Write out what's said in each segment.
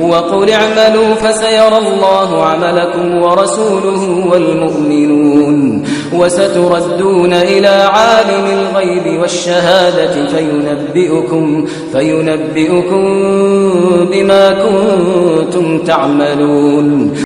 وقل اعملوا فسيرى الله عملكم ورسوله والمؤمنون وستردون إلى عالم الغيب والشهادة فينبئكم بما كنتم تعملون.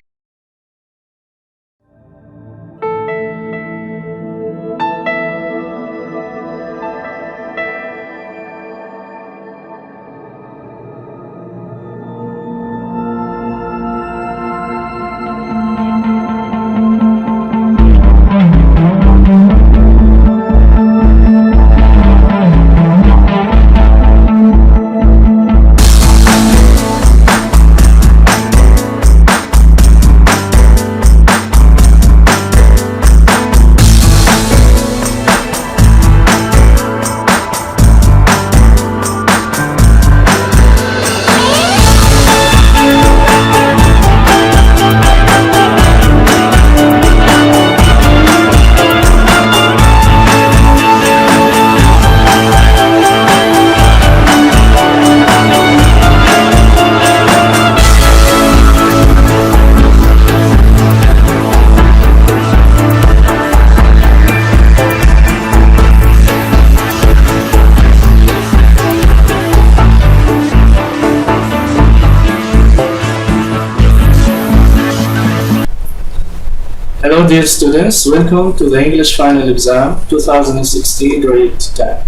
Hello dear students, welcome to the English Final Exam 2016 grade 10.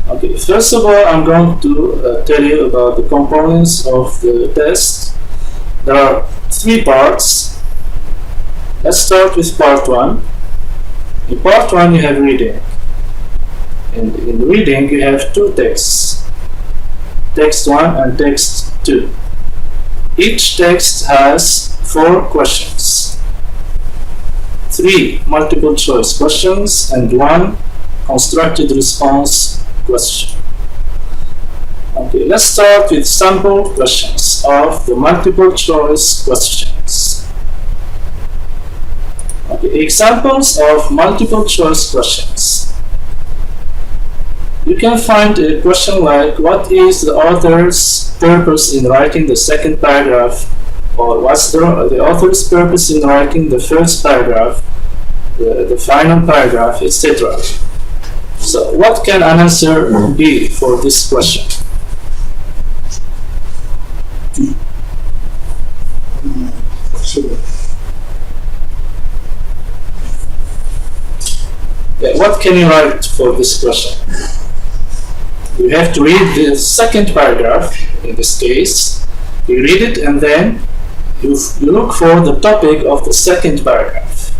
Okay, first of all I'm going to tell you about the components of the test. There are 3 parts. Let's start with part 1. In part 1 you have reading. And in the reading you have 2 texts. Text 1 and text 2. Each text has 4 questions. 3 multiple choice questions and 1 constructed response question. Okay, let's start with sample questions of the multiple choice questions. Okay, examples of multiple choice questions. You can find a question like, what is the author's purpose in writing the second paragraph? Or what's the author's purpose in writing the first paragraph, the final paragraph, etc. So what can an answer be for this question? Yeah, what can you write for this question? You have to read the second paragraph, in this case. You read it and then you look for the topic of the second paragraph.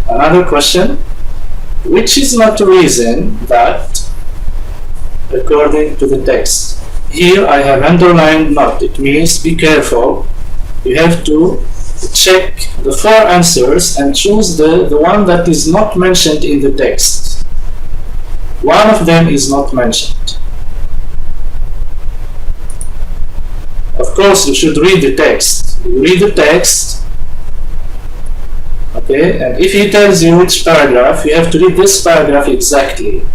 Another question, which is not a reason that, according to the text. Here I have underlined not. It means be careful. You have to check the 4 answers and choose the one that is not mentioned in the text. One of them is not mentioned. Of course, you should read the text. You read the text, okay, and if he tells you which paragraph, you have to read this paragraph exactly.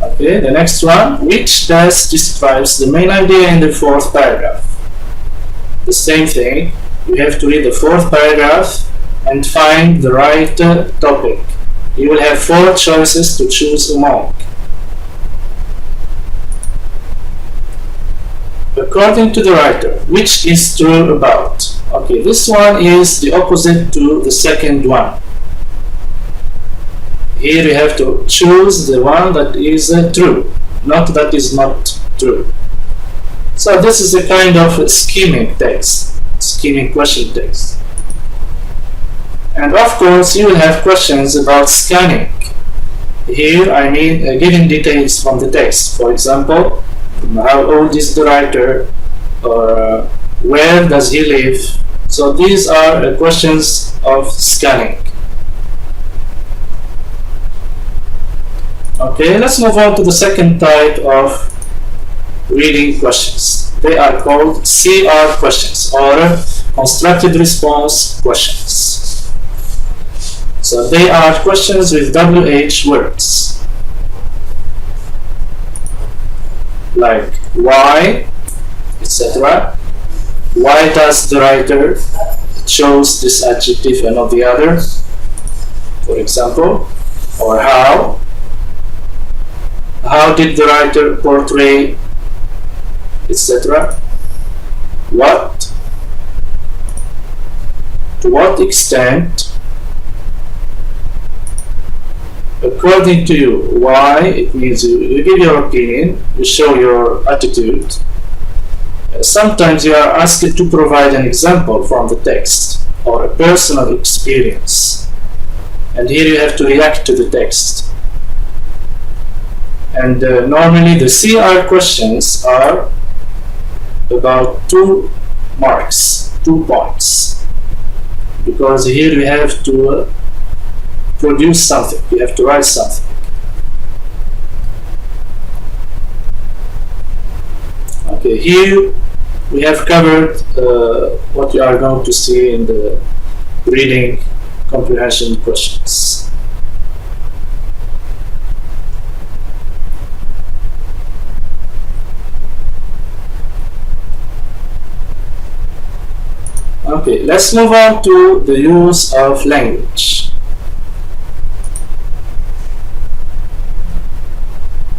Okay, the next one, which dash describes the main idea in the 4th paragraph. The same thing, you have to read the 4th paragraph and find the right topic. You will have 4 choices to choose among. According to the writer, which is true about? Okay, this one is the opposite to the second one. Here you have to choose the one that is true, not that is not true. So this is a kind of scheming text, scheming question text. And of course you will have questions about scanning. Here I mean giving details from the text. For example, how old is the writer, or where does he live? So these are questions of scanning. Okay, let's move on to the second type of reading questions. They are called CR questions, or constructed response questions. So they are questions with WH words. like why, etc. Why does the writer chose this adjective and not the other, for example, or how did the writer portray, etc. What, to what extent, according to you. Why, it means you give your opinion, you show your attitude. Sometimes you are asked to provide an example from the text or a personal experience, and here you have to react to the text. And normally the CR questions are about 2 marks, 2 points, because here we have to produce something, we have to write something. Okay, here we have covered what you are going to see in the reading comprehension questions. Okay, let's move on to the use of language.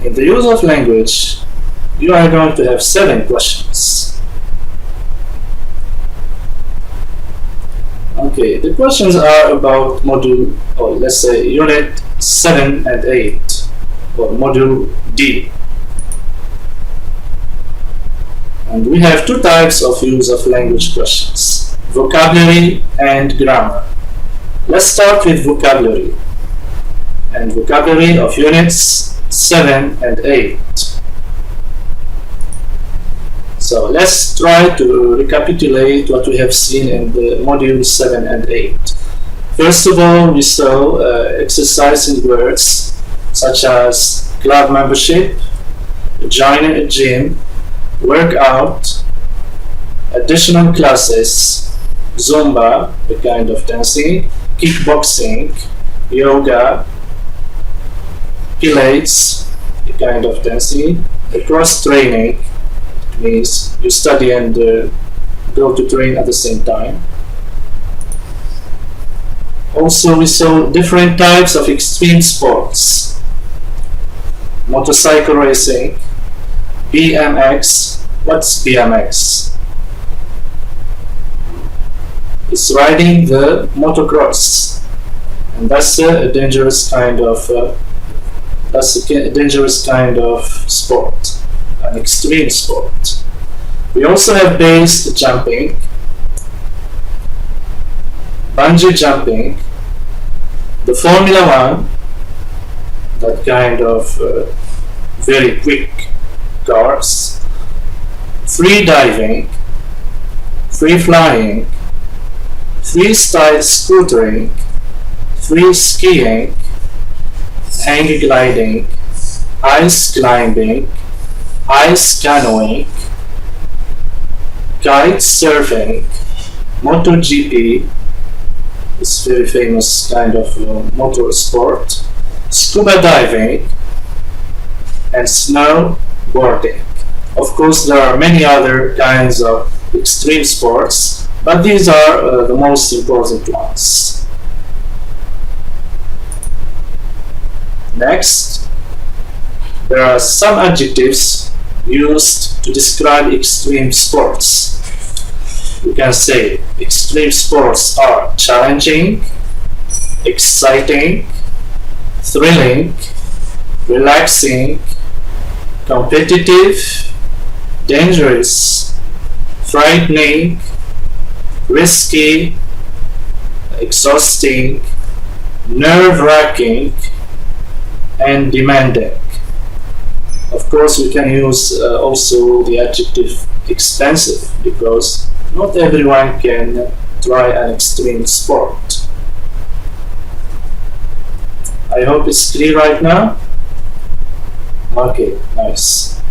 In the use of language, you are going to have 7 questions. Okay, the questions are about module, or let's say unit 7 and 8, or module D. And we have 2 types of use of language questions: vocabulary and grammar. Let's start with vocabulary, and vocabulary of units 7 and 8. So let's try to recapitulate what we have seen in the modules 7 and 8. First of all, we saw exercising words such as club membership, join a gym, workout, additional classes, Zumba, a kind of dancing, kickboxing, yoga, Pilates, a kind of dancing, cross training, means you study and go to train at the same time. Also, we saw different types of extreme sports: motorcycle racing, BMX. What's BMX? It's riding the motocross, and that's a dangerous kind of sport, an extreme sport. We also have base jumping, bungee jumping, the Formula 1, that kind of very quick cars, free diving, free flying, freestyle scootering, free skiing, hang gliding, ice climbing, ice canoeing, kite surfing, MotoGP, it's very famous kind of motor sport, scuba diving, and snowboarding. Of course, there are many other kinds of extreme sports, but these are the most important ones. Next, there are some adjectives used to describe extreme sports. We can say extreme sports are challenging, exciting, thrilling, relaxing, competitive, dangerous, frightening, risky, exhausting, nerve-wracking, and demanding. Of course, we can use also the adjective expensive, because not everyone can try an extreme sport. I hope it's clear right now. Okay, nice.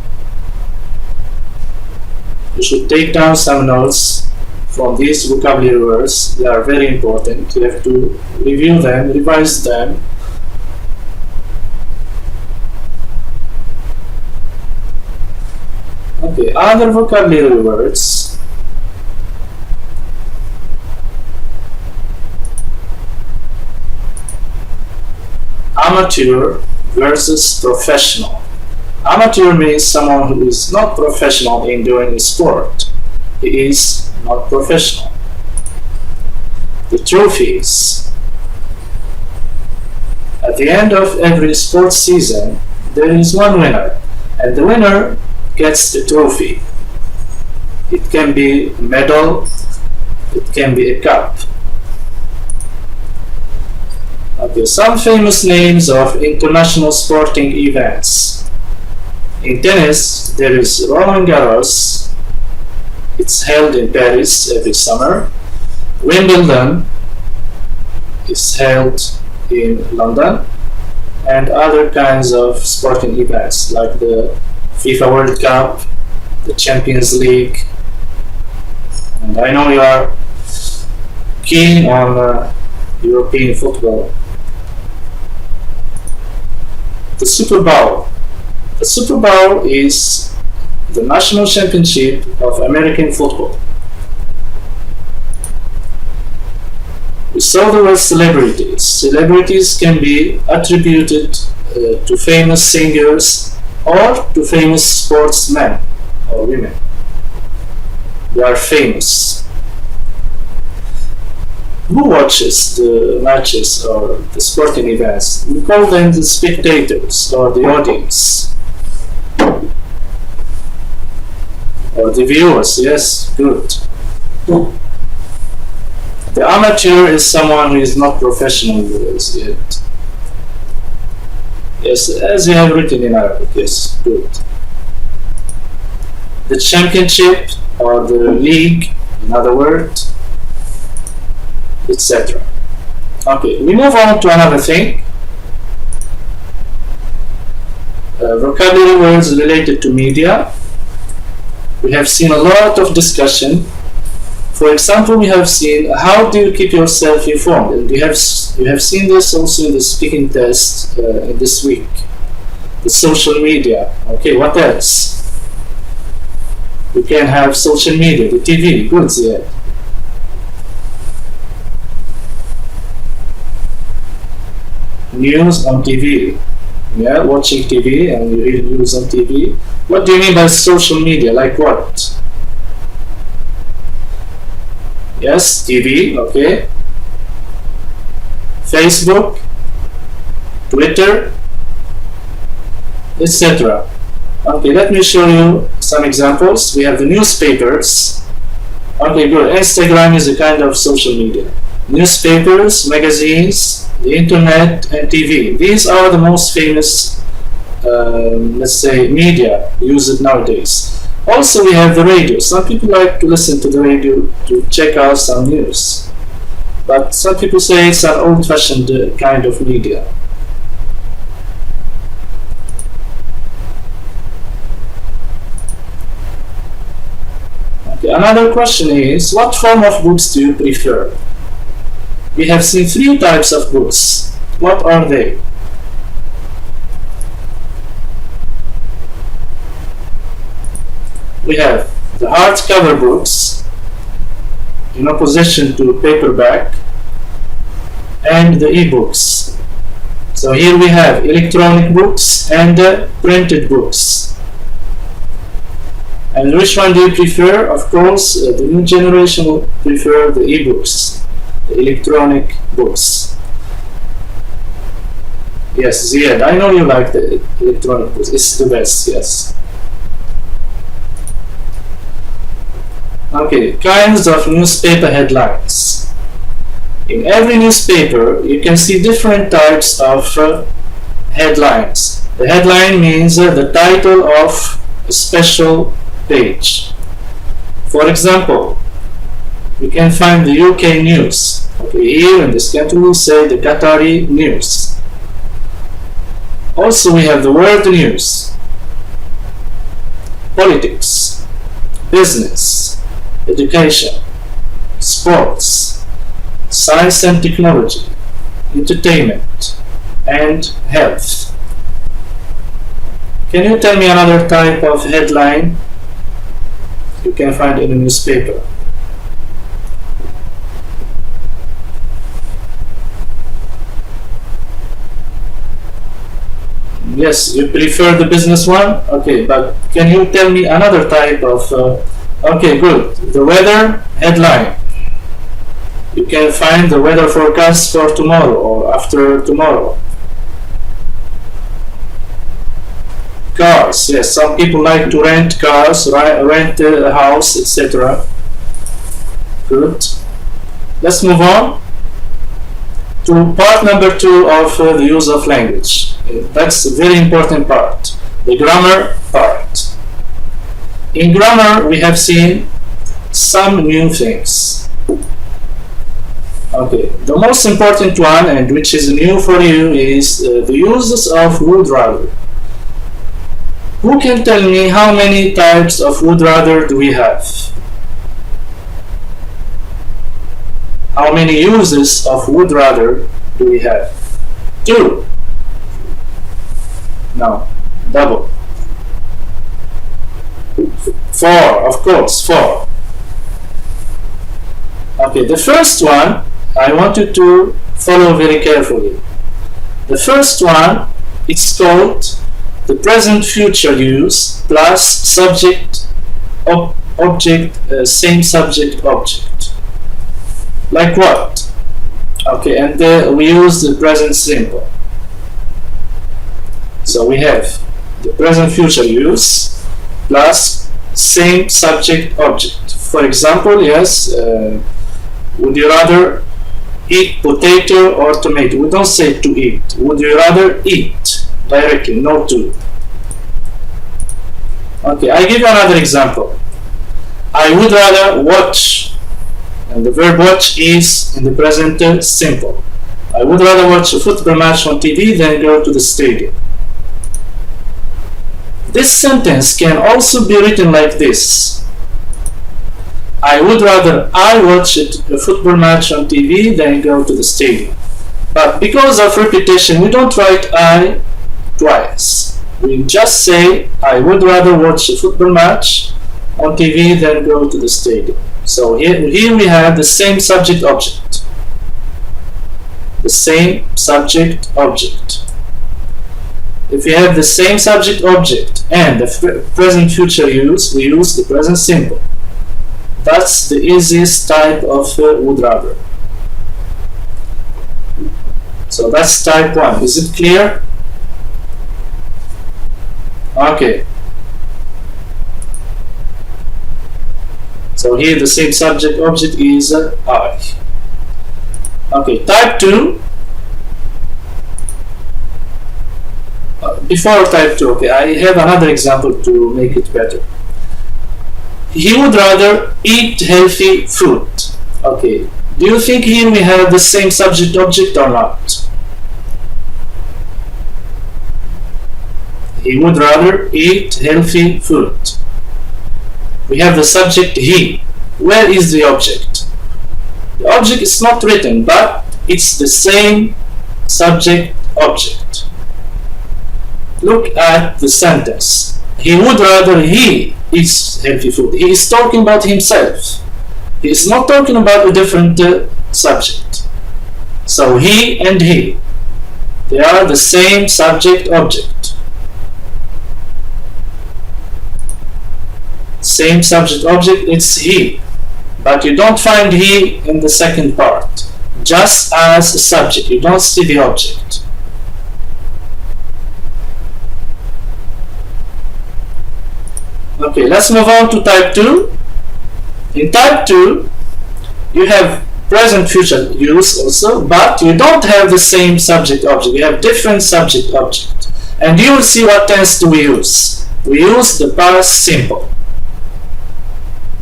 You should take down some notes from these vocabulary words. They are very important. You have to review them, revise them. Okay, other vocabulary words. Amateur versus professional. Amateur means someone who is not professional in doing a sport. He is not professional. The trophies. At the end of every sports season, there is one winner, and the winner gets the trophy. It can be a medal, it can be a cup. Okay, some famous names of international sporting events. In tennis, there is Roland Garros. It's held in Paris every summer. Wimbledon is held in London, and other kinds of sporting events like the FIFA World Cup, the Champions League. And I know you are keen on European football. The Super Bowl. The Super Bowl is the national championship of American football. We saw the word celebrities. Celebrities can be attributed to famous singers or to famous sportsmen or women. They are famous. Who watches the matches or the sporting events? We call them the spectators or the audience. Or the viewers, yes, good. The amateur is someone who is not professional yet. Yes, as you have written in Arabic, yes, good. The championship or the league, in other words, etc. Okay, we move on to another thing. Vocabulary words related to media. We have seen a lot of discussion. For example, we have seen how do you keep yourself informed, and you have seen this also in the speaking test in this week. The social media. Okay, what else? We can have social media, the TV, good, yeah. News on TV. Yeah, watching TV and you read news on TV. What do you mean by social media? Like what? Yes, TV, okay. Facebook, Twitter, etc. Okay, let me show you some examples. We have the newspapers. Okay, good. Instagram is a kind of social media. Newspapers, magazines, the internet, and TV. These are the most famous, let's say, media used nowadays. Also, we have the radio. Some people like to listen to the radio to check out some news. But some people say it's an old-fashioned kind of media. Okay, another question is, what form of books do you prefer? We have seen 3 types of books. What are they? We have the hardcover books in opposition to paperback and the e-books. So here we have electronic books and printed books. And which one do you prefer? Of course, the new generation will prefer the e-books, the electronic books. Yes, Ziad, I know you like the electronic books. It's the best, yes. Okay, kinds of newspaper headlines. In every newspaper, you can see different types of headlines. The headline means the title of a special page. For example, you can find the UK news. Okay, here in this country we say the Qatari news. Also, we have the world news, politics, business, education, sports, science and technology, entertainment, and health. Can you tell me another type of headline? You can find in a newspaper. Yes, you prefer the business one? Okay, but can you tell me another type of... okay, good. The weather headline. You can find the weather forecast for tomorrow or after tomorrow. Cars, yes, some people like to rent cars, rent a house, etc. Good. Let's move on to part number 2 of the use of language. That's a very important part, the grammar part. In grammar, we have seen some new things. Okay, the most important one, and which is new for you, is the uses of would rather. Who can tell me how many types of would rather do we have? How many uses of would rather do we have? 2. No, double. 4, of course, 4. Okay, the first one, I want you to follow very carefully. The first one, it's called the present future use plus subject, object, same subject, object. Like what? Okay, and we use the present simple. So we have the present future use plus same subject, object. For example, yes, would you rather eat potato or tomato? We don't say to eat. Would you rather eat directly, no to. Okay, I give you another example. I would rather watch, and the verb watch is in the present simple. I would rather watch a football match on TV than go to the stadium. This sentence can also be written like this. I would rather watch a football match on TV than go to the stadium. But because of repetition, we don't write I twice. We just say I would rather watch a football match on TV than go to the stadium. So here we have the same subject object. The same subject object. If we have the same subject object and the present future use, we use the present simple. That's the easiest type of would rather. So that's type 1. Is it clear? Okay. So here the same subject object is I. Okay, type 2. Before type 2, okay, I have another example to make it better. He would rather eat healthy food. Okay, do you think here we have the same subject object or not? He would rather eat healthy food. We have the subject he. Where is the object? The object is not written, but it's the same subject object. Look at the sentence. He would rather he eats healthy food. He is talking about himself. He is not talking about a different subject. So he and he, they are the same subject object. Same subject object, it's he. But you don't find he in the second part. Just as a subject, you don't see the object. Okay, let's move on to type 2. In type 2, you have present future use also, but you don't have the same subject object. You have different subject object. And you will see what tense do we use. We use the past simple.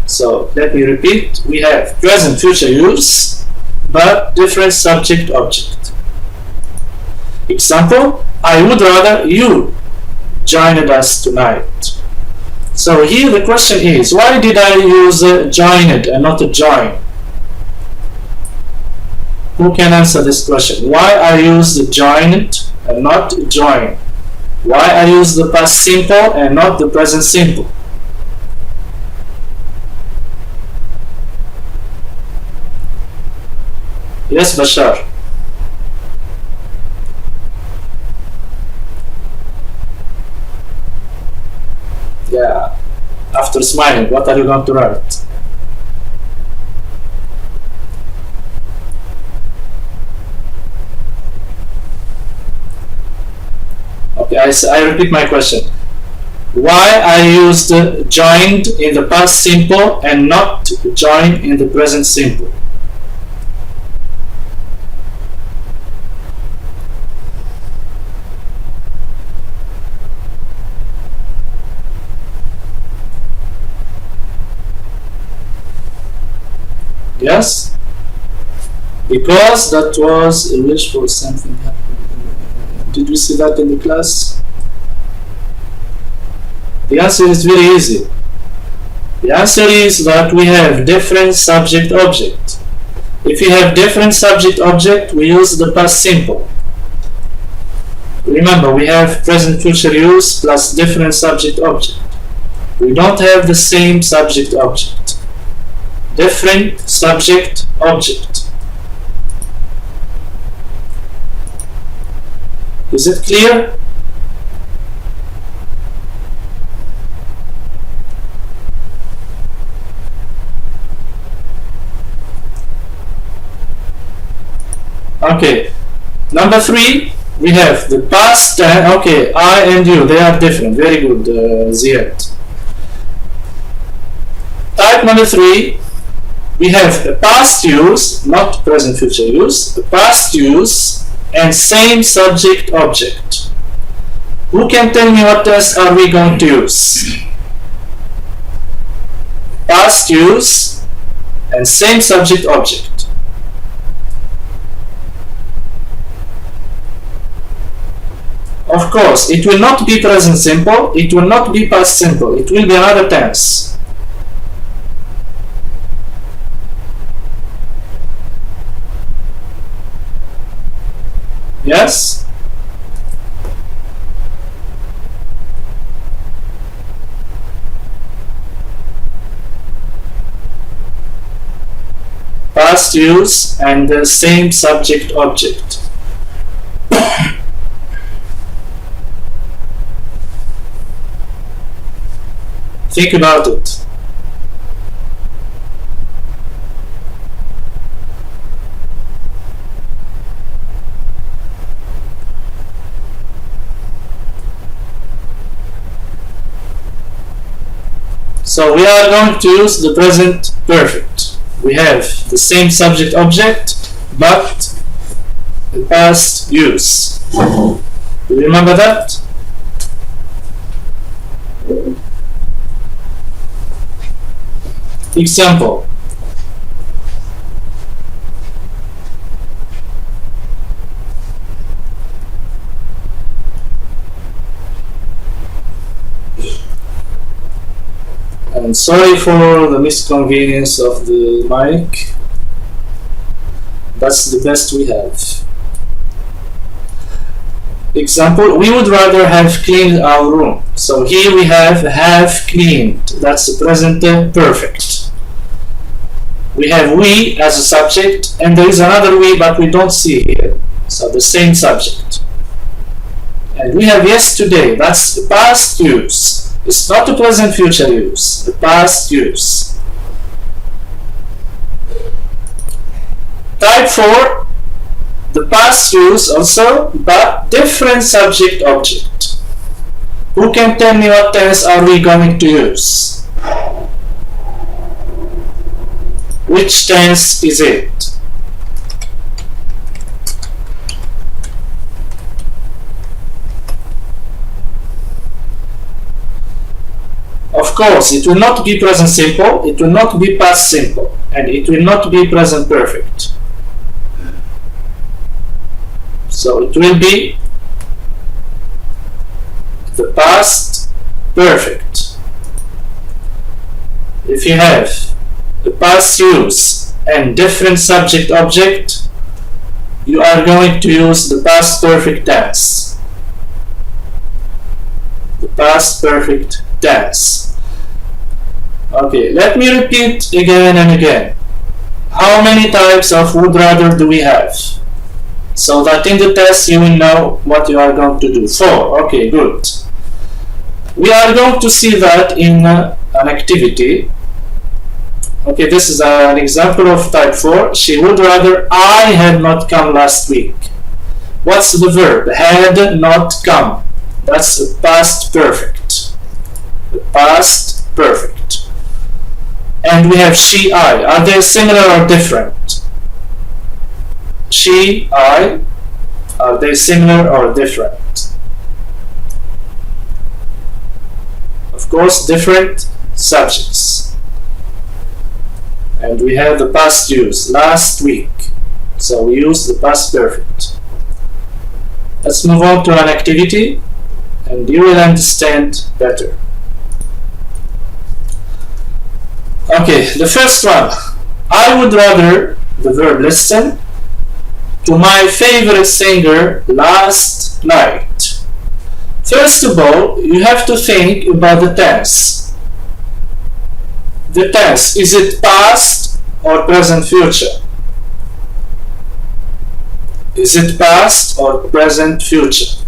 So let me repeat. We have present future use, but different subject object. Example, I would rather you joined us tonight. So here the question is, why did I use joined and not join? Who can answer this question? Why I use the joined and not join? Why I use the past simple and not the present simple? Yes, Bashar. Yeah. After smiling, what are you going to write? Okay, I repeat my question. Why I used joined in the past simple and not join in the present simple? Yes? Because that was a wish for something happening. Did we see that in the class? The answer is very easy. The answer is that we have different subject-object. If you have different subject-object, we use the past simple. Remember, we have present-future use plus different subject-object. We don't have the same subject-object. Different subject-object. Is it clear? Okay, number 3, we have the past tense. Okay, I and you, they are different. Very good, Ziad. Type number 3, we have a past use, not present future use, a past use and same subject object. Who can tell me what tense are we going to use? Past use and same subject object. Of course, it will not be present simple, it will not be past simple, it will be another tense. Yes? Past use and the same subject object. Think about it. So we are going to use the present perfect. We have the same subject object, but the past use. Do you remember that? Example. And sorry for the misconvenience of the mic. That's the best we have. Example, we would rather have cleaned our room. So here we have cleaned. That's the present perfect. We have we as a subject, and there is another we, but we don't see here. So the same subject. And we have yesterday. That's the past use. It's not the present future use. The past use. Type 4. The past use also, but different subject object. Who can tell me what tense are we going to use? Which tense is it? Of course, it will not be present simple, it will not be past simple, and it will not be present perfect. So it will be the past perfect. If you have the past use and different subject object, you are going to use the past perfect tense. The past perfect tense. Okay, let me repeat again and again. How many types of would rather do we have? So that in the test you will know what you are going to do. 4. Okay, good. We are going to see that in an activity. Okay, this is an example of type 4. She would rather I had not come last week. What's the verb? Had not come. That's a past perfect. A past perfect. And we have she, I. Are they similar or different? She, I. Are they similar or different? Of course, different subjects. And we have the past use, last week. So we use the past perfect. Let's move on to an activity and you will understand better. Okay, the first one. I would rather, the verb listen, to my favorite singer last night. First of all, you have to think about the tense. The tense, is it past or present future? Is it past or present future?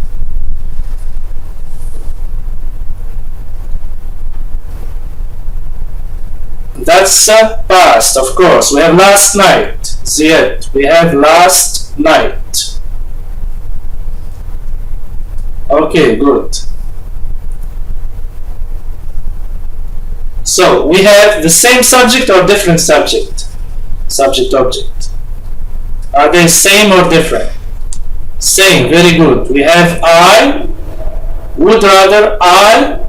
That's past, of course. We have last night. Ziyad. We have last night. Okay, good. So we have the same subject or different subject? Subject object. Are they same or different? Same, very good. We have I would rather I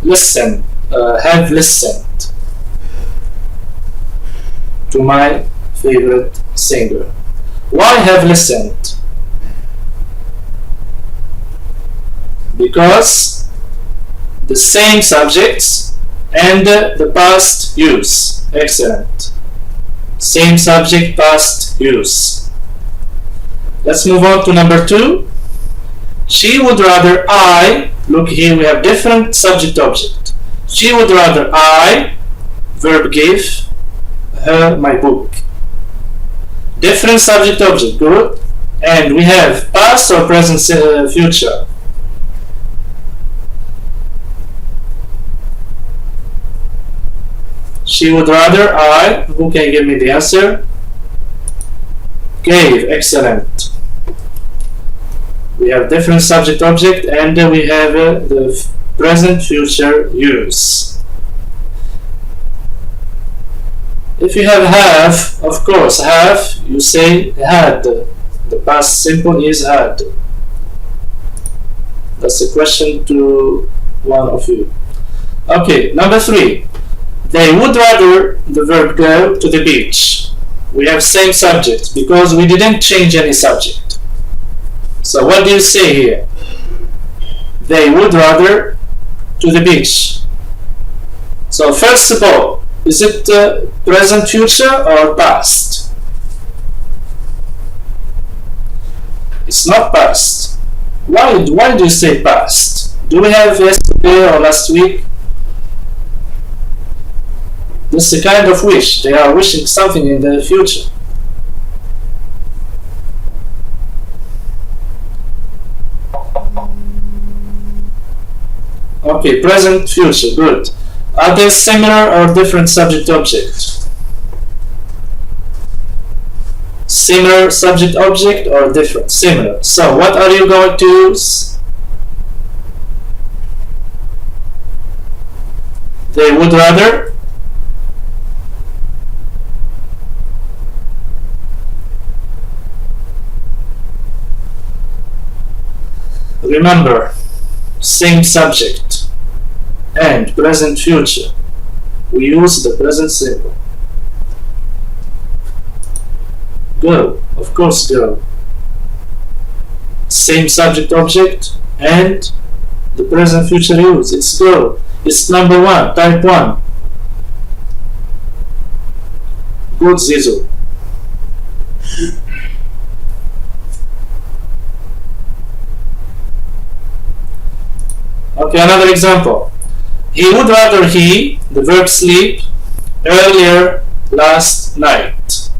listen, have listened to my favorite singer. Why have listened? Because the same subjects and the past use. Excellent. Same subject, past use. Let's move on to number 2. She would rather I, look here we have different subject object. She would rather I, verb give, her my book. Different subject object, good. And we have past or present future. She would rather I, who can give me the answer? Gave, excellent. We have different subject object and we have the present future use. If you have, of course, have, you say had. The past simple is had. That's a question to one of you. Okay, number 3. They would rather the verb go to the beach. We have same subject because we didn't change any subject. So what do you say here? They would rather to the beach. So first of all, is it present future or past? It's not past. Why do you say past? Do we have yesterday or last week? This is a kind of wish. They are wishing something in the future. Okay, present, future, good. Are they similar or different subject object? Similar subject object or different? Similar. So what are you going to use? They would rather. Remember, same subject and present future. We use the present simple. Go, of course, go. Same subject object and the present future use. It's go. It's number 1, type 1. Good, Zizu. Okay, another example. He would rather he, the verb sleep, earlier, last night.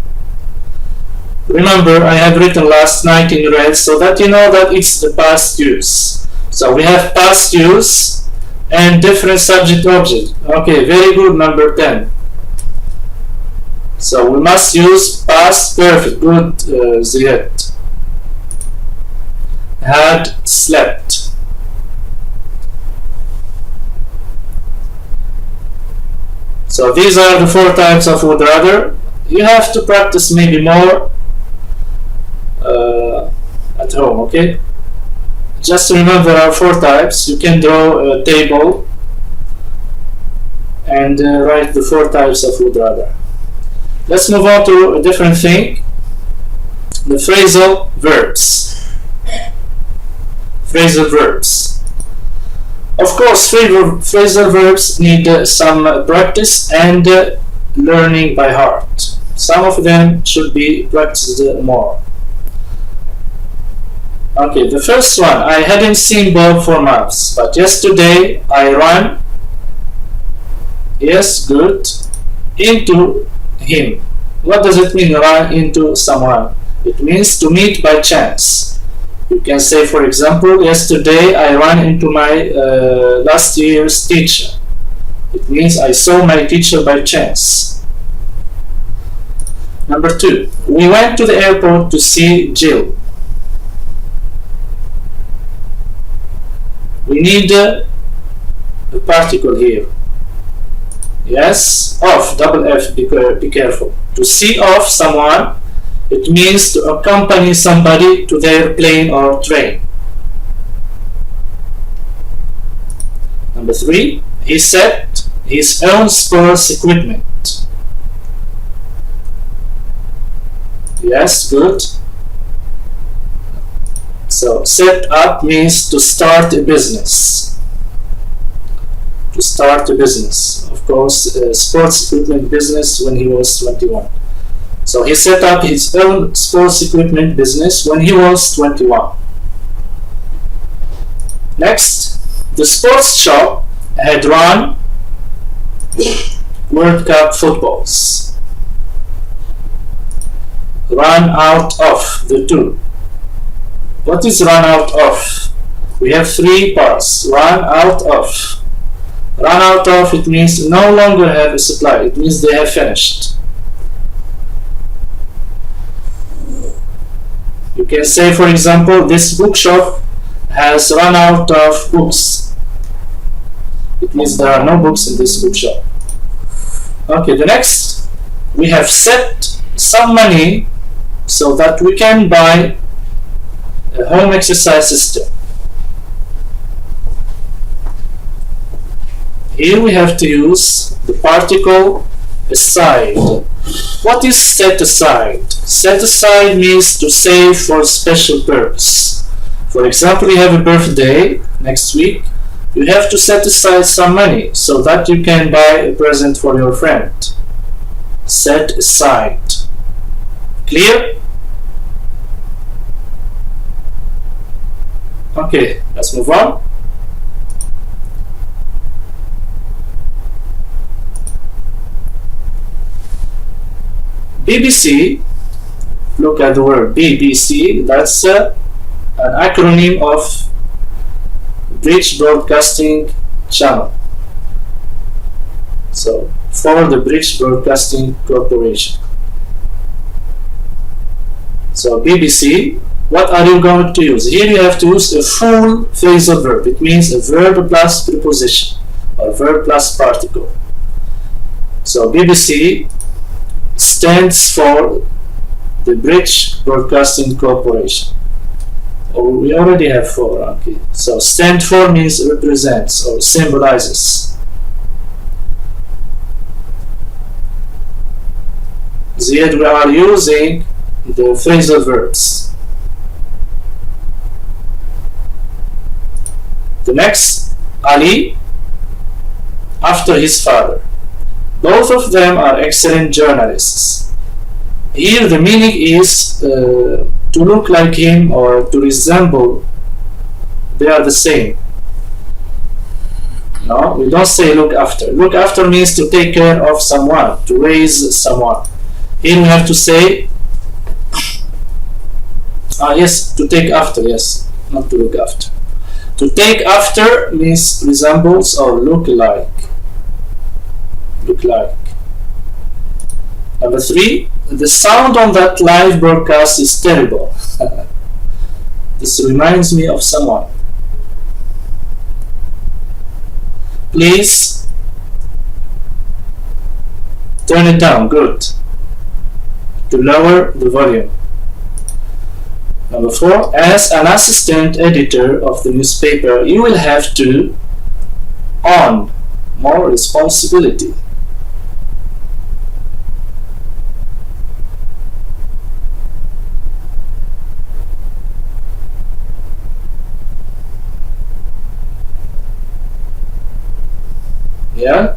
Remember, I have written last night in red so that you know that it's the past use. So we have past use and different subject object. Okay, very good, number 10. So we must use past perfect. Good, Ziyad. Had slept. So these are the 4 types of would rather. You have to practice maybe more at home, okay? Just remember our 4 types. You can draw a table and write the 4 types of would rather. Let's move on to a different thing. The phrasal verbs. Phrasal verbs. Of course, phrasal verbs need some practice and learning by heart. Some of them should be practiced more. Okay, the first one. I hadn't seen Bob for months, but yesterday I ran. Yes, good. Into him. What does it mean, run into someone? It means to meet by chance. You can say, for example, yesterday I ran into my last year's teacher. It means I saw my teacher by chance. Number 2. We went to the airport to see Jill. We need a particle here. Yes, off, double F, be careful. To see off someone, it means to accompany somebody to their plane or train. Number 3, he set his own sports equipment. Yes, good. So, set up means to start a business. To start a business. Of course, sports equipment business when he was 21. So he set up his own sports equipment business when he was 21. Next, the sports shop had run World Cup footballs. Run out of, the 2. What is run out of? We have 3 parts. Run out of. Run out of, it means no longer have a supply. It means they have finished. You can say, for example, this bookshop has run out of books. It means there are no books in this bookshop. Okay, the next, we have set some money so that we can buy a home exercise system. Here we have to use the particle aside. What is set aside? Set aside means to save for a special purpose. For example, you have a birthday next week. You have to set aside some money so that you can buy a present for your friend. Set aside. Clear? Okay, let's move on. BBC, look at the word BBC, that's an acronym of British Broadcasting Channel. So, for the British Broadcasting Corporation. So, BBC, what are you going to use? Here you have to use a full phrasal verb. It means a verb plus preposition or verb plus particle. So, BBC stands for the British Broadcasting Corporation. Oh, we already have 4. Okay. So stand for means represents or symbolizes. Ziyad, we are using the phrasal verbs. The next, Ali, after his father. Both of them are excellent journalists. Here the meaning is to look like him or to resemble. They are the same. No, we don't say look after. Look after means to take care of someone, to raise someone. Here we have to say, yes, to take after, yes, not to look after. To take after means resembles or look like. Look like. Number 3, the sound on that live broadcast is terrible. This reminds me of someone. Please turn it down. Good. To lower the volume. Number 4, as an assistant editor of the newspaper, you will have to own more responsibility. Yeah?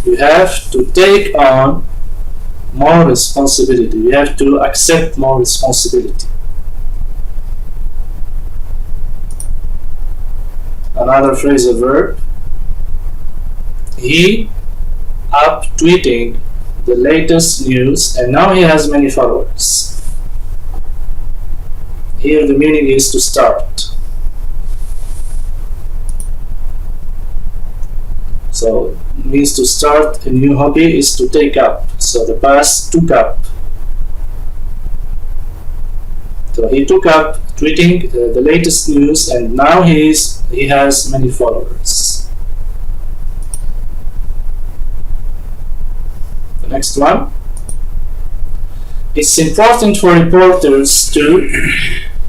You have to take on more responsibility. You have to accept more responsibility. Another phrasal verb. He up tweeting the latest news and now he has many followers. Here the meaning is to start. So it means to start a new hobby is to take up. So the past took up. So he took up tweeting the latest news and now he has many followers. The next one. It's important for reporters to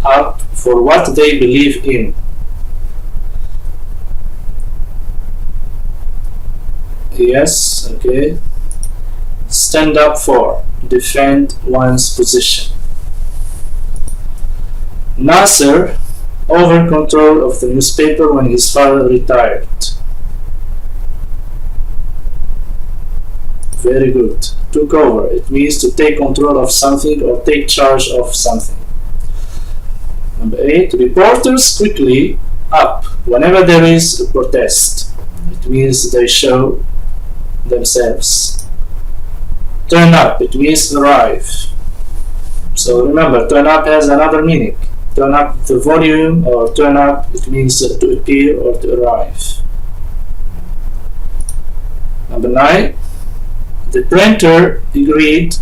up for what they believe in. Yes, okay. Stand up for, defend one's position. Nasser over control of the newspaper when his father retired. Very good. Took over. It means to take control of something or take charge of something. Number 8. Reporters quickly up whenever there is a protest. It means they show themselves. Turn up. It means arrive. So remember, turn up has another meaning. Turn up the volume or turn up, it means to appear or to arrive. Number 9. The printer agreed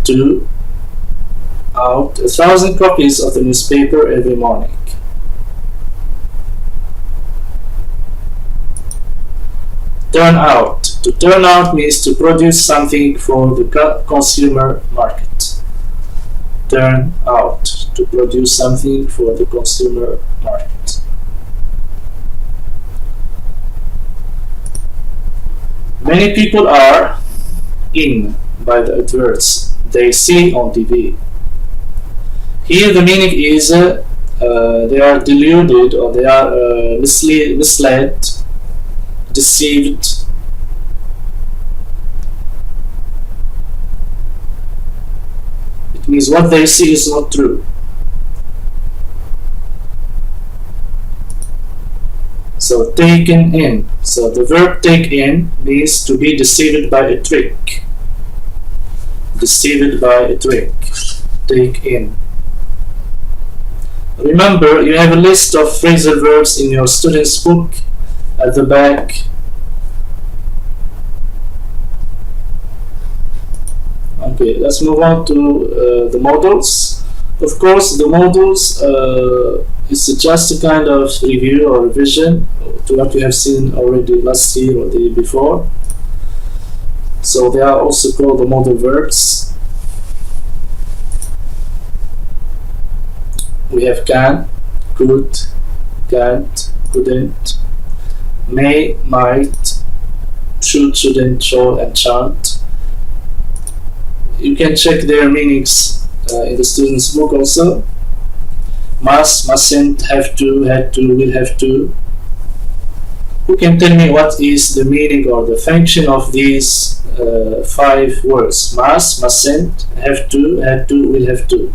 to out 1,000 copies of the newspaper every morning. Turn out. To turn out means to produce something for the consumer market. Turn out. To produce something for the consumer market. Many people are in by the adverts they see on TV. Here the meaning is they are deluded or they are misled, deceived. It means what they see is not true. So taken in. So the verb take in means to be deceived by a trick. Deceived by a trick. Take in. Remember, you have a list of phrasal verbs in your student's book at the back. Okay, let's move on to the models. Of course, the models is just a kind of review or revision to what we have seen already last year or the year before. So they are also called the modal verbs. We have can, could, can't, couldn't, may, might, should, shouldn't, shall, and shan't. You can check their meanings in the student's book also. Must, mustn't, have to, had to, will have to. Who can tell me what is the meaning or the function of these 5 words? Must, mustn't, have to, had to, will have to.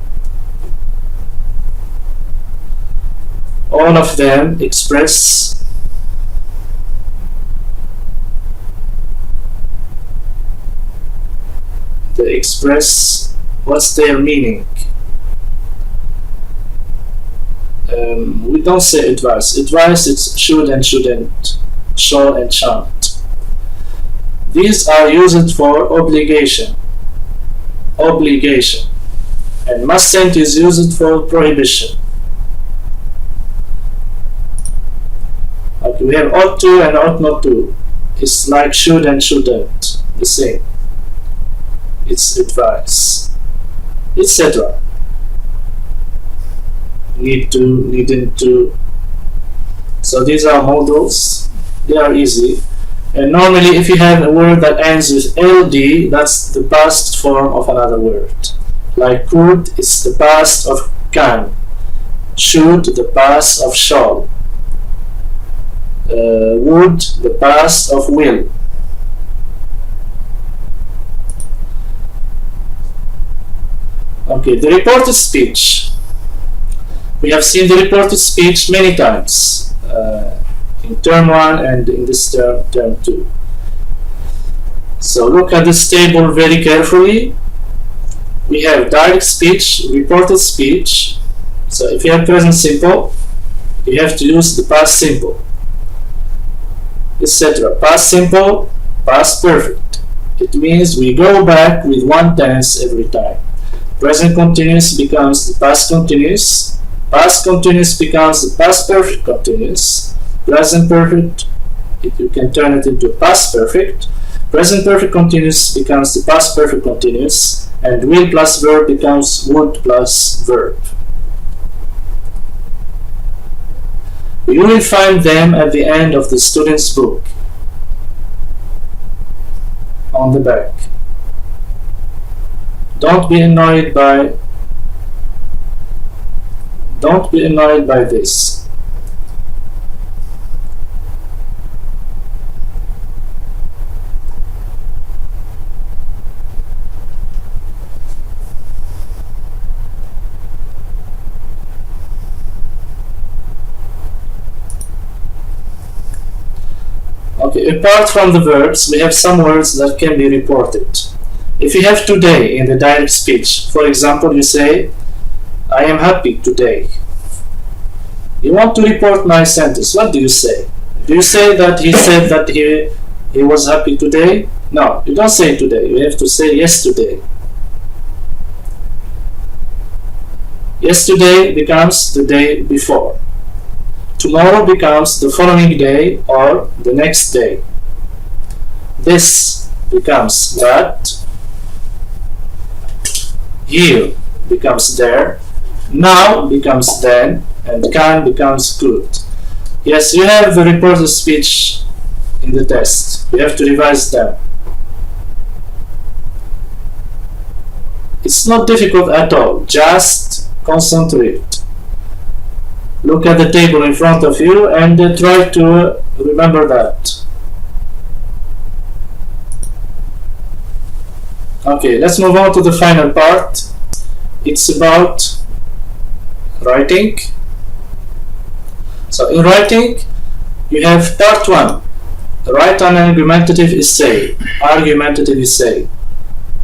all of them express what's their meaning. We don't say advice. Advice it's should and shouldn't, shall and shan't. These are used for obligation, and mustn't is used for prohibition. Okay, we have ought to and ought not to. It's like should and shouldn't, the same. It's advice, etc. Need to, needn't to. So these are modals. They are easy. And normally if you have a word that ends with ld, that's the past form of another word. Like could is the past of can. Should, the past of shall. Would, the past of will. Okay, the reported speech. We have seen the reported speech many times in term 1 and in this term 2. So look at this table very carefully. We have direct speech, reported speech. So if you have present simple, you have to use the past simple, etc. Past simple, past perfect. It means we go back with one tense every time. Present continuous becomes the past continuous. Past continuous becomes the past perfect continuous. Present perfect, you can turn it into past perfect. Present perfect continuous becomes the past perfect continuous. And will plus verb becomes would plus verb. You will find them at the end of the student's book, on the back. Don't be annoyed by this. Okay, apart from the verbs, we have some words that can be reported. If you have today in the direct speech, for example, you say, I am happy today. You want to report my sentence. What do you say? Do you say that he said that he was happy today? No, you don't say today. You have to say yesterday. Yesterday becomes the day before. Tomorrow becomes the following day or the next day. This becomes that. Here becomes there. Now becomes then. And can becomes could. Yes, you have the reported speech in the test. You have to revise them. It's not difficult at all. Just concentrate. Look at the table in front of you and try to remember that. Okay, let's move on to the final part. It's about writing. So in writing, you have part 1. Write an argumentative essay.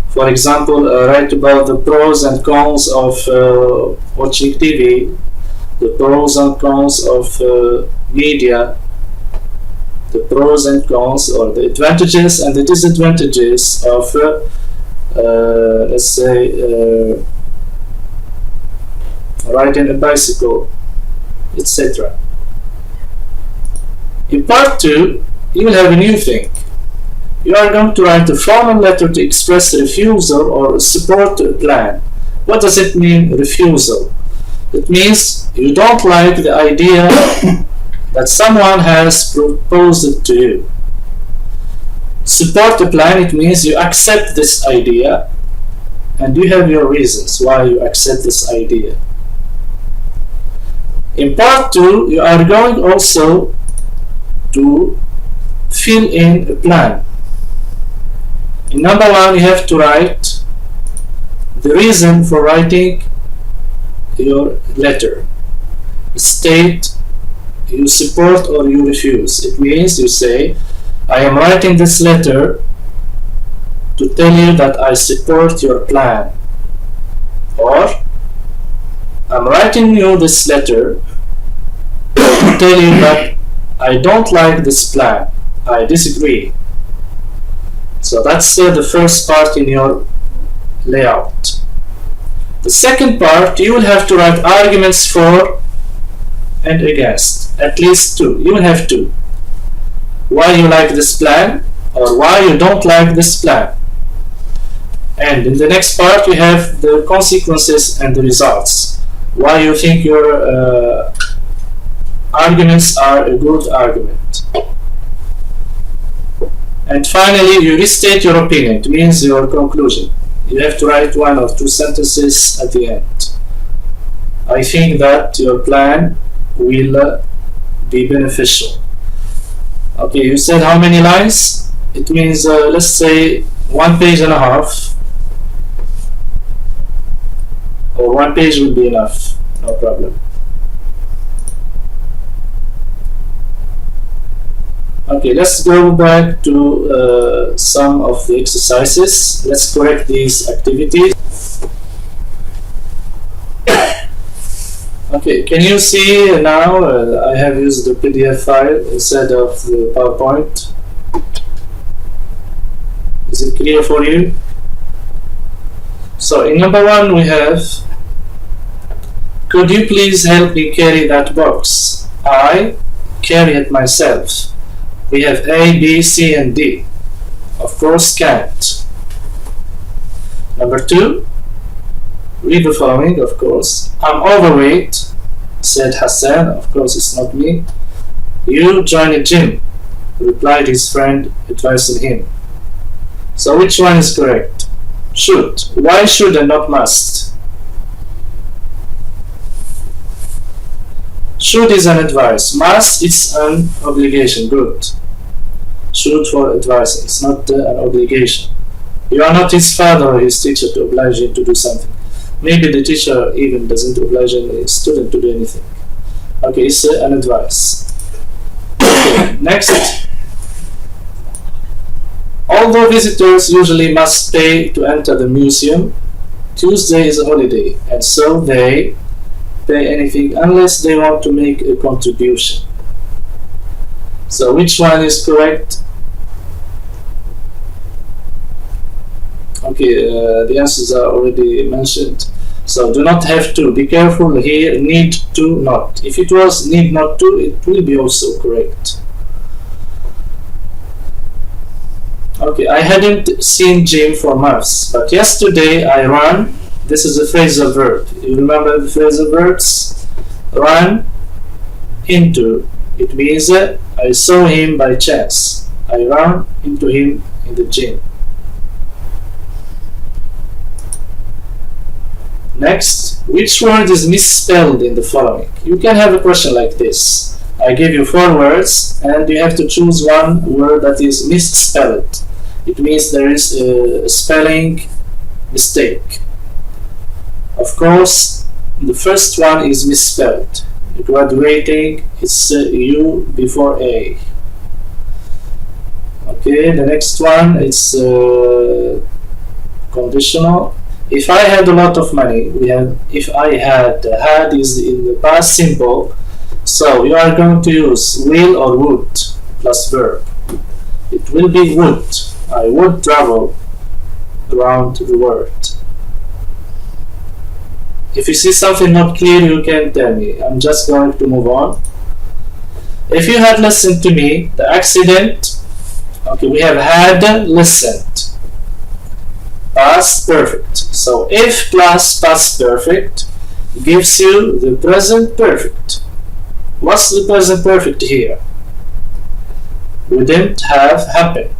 For example, write about the pros and cons of watching TV, the pros and cons of media, the pros and cons or the advantages and the disadvantages of, let's say, riding a bicycle, etc. In part 2, you will have a new thing. You are going to write a formal letter to express refusal or support to a plan. What does it mean, refusal? It means you don't like the idea that someone has proposed to you. Support a plan, it means you accept this idea and you have your reasons why you accept this idea. In part 2, you are going also to fill in a plan. In number 1, you have to write the reason for writing your letter. State you support or you refuse. It means you say, I am writing this letter to tell you that I support your plan, or I'm writing you this letter to tell you that I don't like this plan, I disagree. So that's the first part in your layout. The second part, you will have to write arguments for and against, at least two. You will have two. Why you like this plan, or why you don't like this plan. And in the next part you have the consequences and the results. Why you think your arguments are a good argument. And finally you restate your opinion. It means your conclusion. You have to write 1 or 2 sentences at the end. I think that your plan will be beneficial. Okay, you said how many lines? It means let's say 1 page and a half, or 1 page would be enough, no problem. Okay, let's go back to some of the exercises. Let's correct these activities. Okay, can you see now I have used the PDF file instead of the PowerPoint? Is it clear for you? So in number 1 we have, could you please help me carry that box? I carry it myself. We have A, B, C and D. Of course can't. Number 2, read the following, of course. I'm overweight, said Hassan. Of course it's not me. You join a gym, replied his friend, advising him. So which one is correct? Should. Why should and not must? Should is an advice. Must is an obligation. Good. Should for advising. It's not an obligation. You are not his father or his teacher to oblige him to do something. Maybe the teacher even doesn't oblige a student to do anything. Okay, it's an advice. Okay, next. Although visitors usually must pay to enter the museum, Tuesday is a holiday, and so they pay anything unless they want to make a contribution. So which one is correct? Okay, the answers are already mentioned. So do not have to. Be careful here. Need to not. If it was need not to, it will be also correct. Okay, I hadn't seen Jim for months, but yesterday I ran. This is a phrasal verb. You remember the phrasal verbs? Run into. It means I saw him by chance. I ran into him in the gym. Next, which word is misspelled in the following? You can have a question like this. I give you 4 words and you have to choose one word that is misspelled. It means there is a spelling mistake. Of course, the first one is misspelled. Graduating, it's U before A. Okay, the next one is conditional. If I had a lot of money, we have if I had is in the past simple, so you are going to use will or would plus verb. It will be would. I would travel around the world. If you see something not clear, you can tell me. I'm just going to move on. If you had listened to me, the accident. Okay, we have had listened. Past perfect. So if plus past perfect gives you the present perfect. What's the present perfect here? Wouldn't have happened.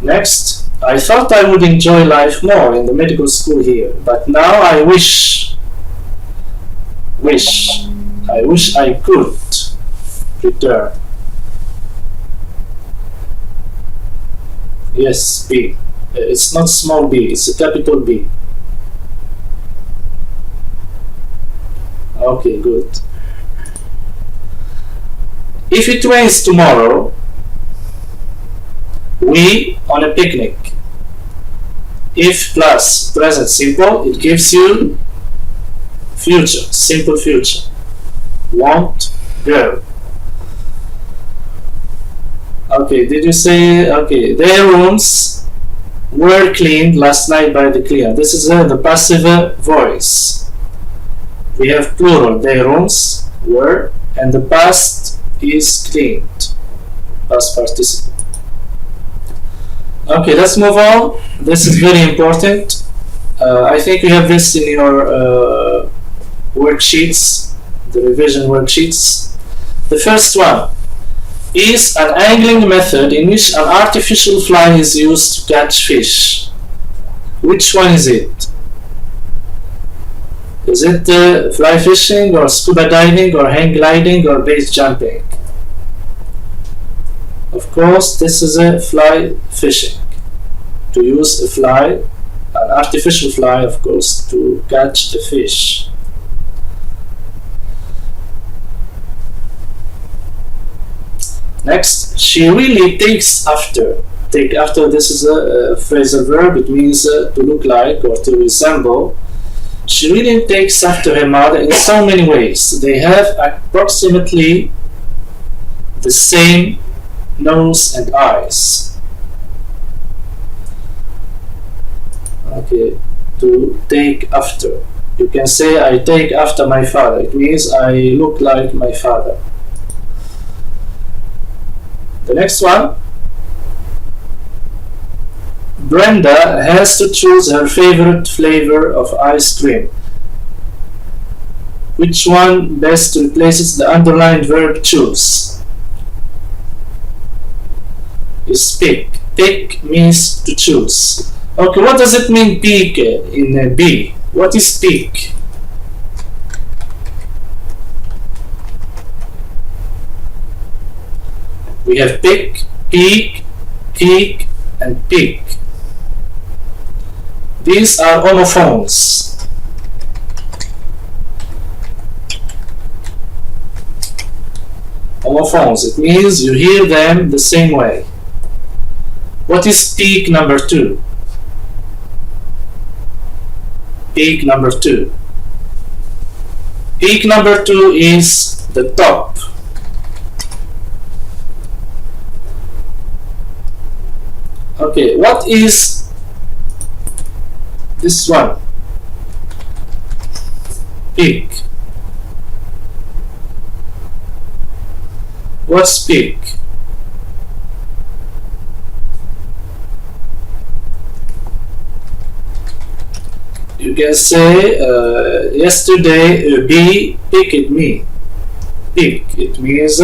Next, I thought I would enjoy life more in the medical school here, but now I wish I could return. Yes, B. It's not small b, it's a capital B. Okay, good. If it rains tomorrow, we on a picnic. If plus present simple, it gives you future, simple future. Won't go. Okay, did you say, okay, their rooms were cleaned last night by the cleaner. This is the passive voice. We have plural, their rooms were, and the past is cleaned, past participle. Okay, let's move on. This is very important. I think you have this in your worksheets, the revision worksheets. The first one is an angling method in which an artificial fly is used to catch fish. Which one is it? Is it fly fishing or scuba diving or hang gliding or base jumping? Of course, this is a fly fishing. To use a fly, an artificial fly, of course, to catch the fish. Next, she really takes after. Take after, this is a phrasal verb. It means to look like or to resemble. She really takes after her mother in so many ways. They have approximately the same nose and eyes. Okay, to take after. You can say, I take after my father. It means I look like my father. The next one. Brenda has to choose her favorite flavor of ice cream. Which one best replaces the underlined verb choose? Is pick. Pick means to choose. Okay, what does it mean pick in B? What is pick? We have pick, peek, peek, and peek. These are homophones. Homophones, it means you hear them the same way. What is peak number 2? Peak number 2. Peak number 2 is the top. Okay, what is this one? Peak. What's peak? You can say yesterday a bee picked me. Pick, it means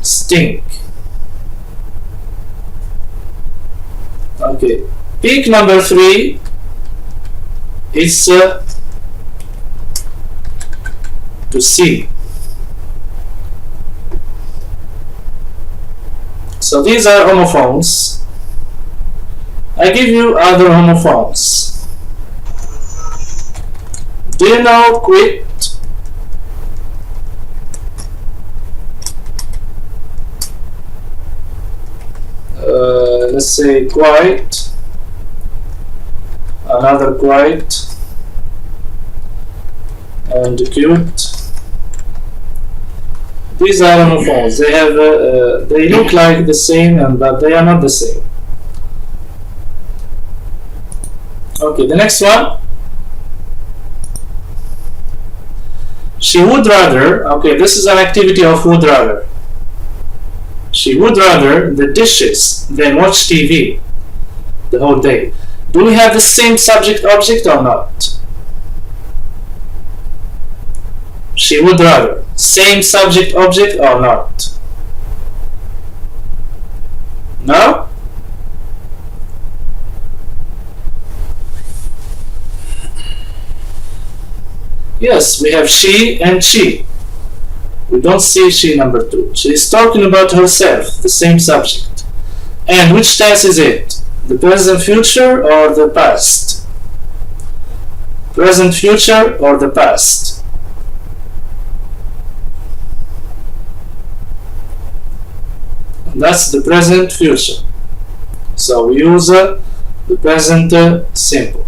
stink. Okay, peak number 3 is to see. So these are homophones. I give you other homophones. Do you know quit? Let's say quiet, another quiet, and cute. These are homophones. They have they look like the same, but they are not the same. Okay, the next one. She would rather. Okay, this is an activity of would rather. She would rather the dishes than watch TV the whole day. Do we have the same subject object or not? She would rather. Same subject object or not? No? Yes, we have she and she. We don't see she number 2. She is talking about herself, the same subject. And which tense is it? The present future or the past? present future or the past? That's the present future. So we use the present simple.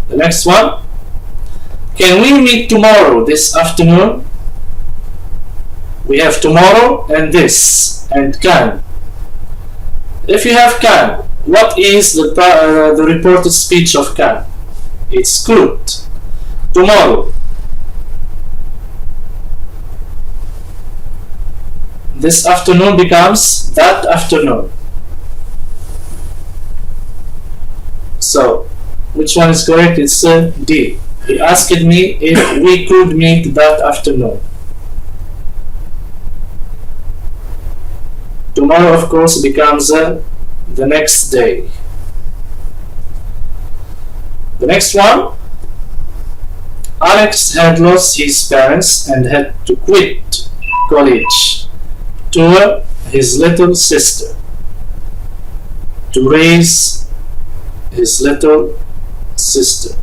The next one. Can we meet tomorrow this afternoon? We have tomorrow and this and can. If you have can, what is the reported speech of can? It's could. Tomorrow. This afternoon becomes that afternoon. So, which one is correct? It's D. He asked me if we could meet that afternoon. Tomorrow, of course, becomes the next day. The next one. Alex had lost his parents and had to quit college to his little sister to raise his little sister.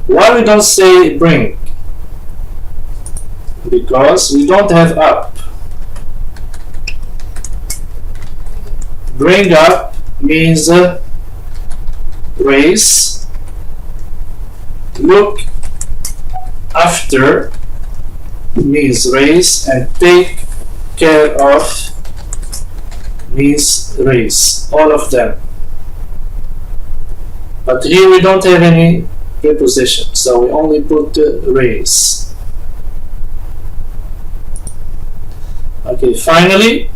Why we don't say bring? Because we don't have up. Bring up means raise. Look after means raise, and take care of means raise. All of them. But here we don't have any preposition, so we only put raise. Okay, finally,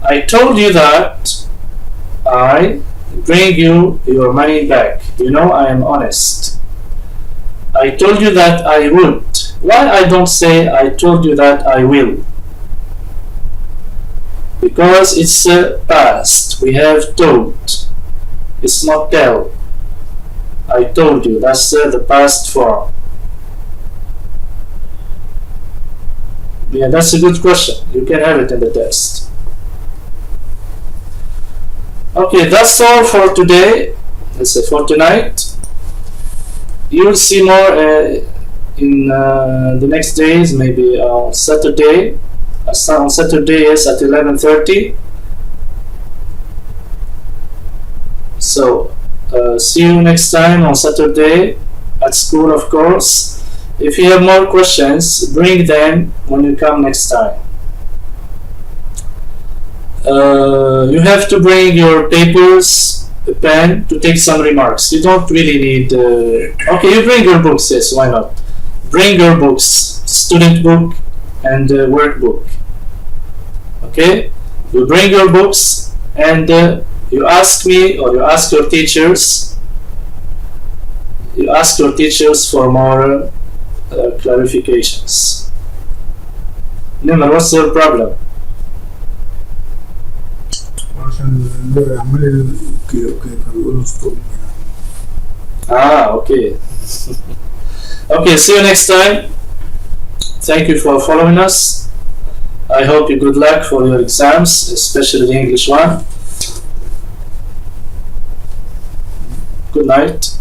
I told you that I bring you your money back. You know I am honest. I told you that I would. Why I don't say I told you that I will? Because it's past. We have told. It's not tell. I told you. That's the past form. Yeah, that's a good question. You can have it in the test. Okay, that's all for today. Let's say for tonight. You'll see more in the next days, maybe on Saturday. On Saturday is at 11:30. So see you next time on Saturday at school, of course. If you have more questions, bring them when you come next time. You have to bring your papers, a pen to take some remarks. You don't really need okay, you bring your books. Yes, why not? Bring your books, student book and workbook. Okay, you bring your books and you ask me, or you ask your teachers. You ask your teachers for more clarifications. Nimar, what's your problem? Okay. Okay, see you next time. Thank you for following us. I hope you good luck for your exams, especially the English one. Good night.